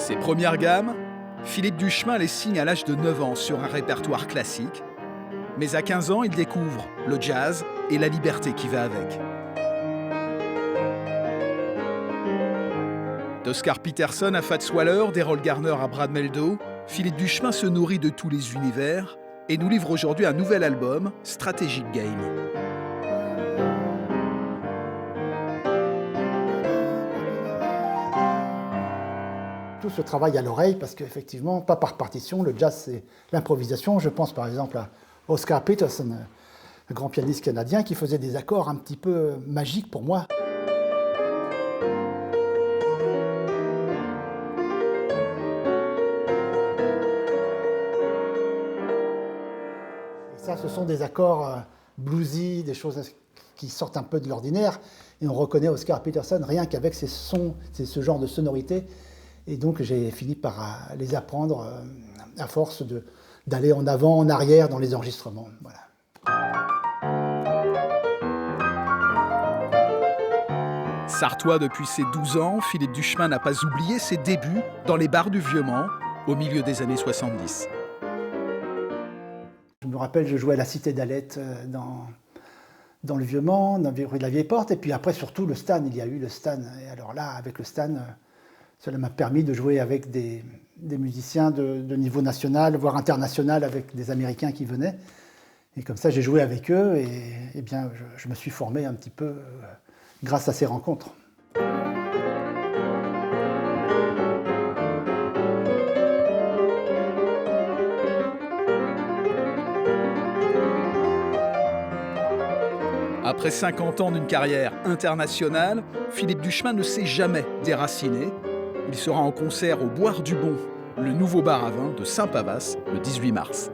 Ses premières gammes, Philippe Duchemin les signe à l'âge de 9 ans sur un répertoire classique. Mais à 15 ans, il découvre le jazz et la liberté qui va avec. D'Oscar Peterson à Fats Waller, d'Errol Garner à Brad Mehldau, Philippe Duchemin se nourrit de tous les univers et nous livre aujourd'hui un nouvel album, Strategic Game. Tout ce travail à l'oreille, parce qu'effectivement, pas par partition, le jazz c'est l'improvisation. Je pense par exemple à Oscar Peterson, un grand pianiste canadien qui faisait des accords un petit peu magiques pour moi. Et ça, ce sont des accords bluesy, des choses qui sortent un peu de l'ordinaire. Et on reconnaît Oscar Peterson rien qu'avec ces sons, ce genre de sonorité. Et donc j'ai fini par les apprendre à force d'aller en avant, en arrière dans les enregistrements. Voilà. Sartois depuis ses 12 ans, Philippe Duchemin n'a pas oublié ses débuts dans les bars du Vieux-Mans au milieu des années 70. Je me rappelle, je jouais à la Cité d'Alette dans le Vieux-Mans, dans la rue de la Vieille Porte, et puis après surtout le Stan, il y a eu le Stan. Et alors là, avec le Stan, cela m'a permis de jouer avec des musiciens de niveau national, voire international, avec des Américains qui venaient. Et comme ça, j'ai joué avec eux et bien, je me suis formé un petit peu grâce à ces rencontres. Après 50 ans d'une carrière internationale, Philippe Duchemin ne s'est jamais déraciné. Il sera en concert au Boire du Bon, le nouveau bar à vin de Saint-Pavas, le 18 mars.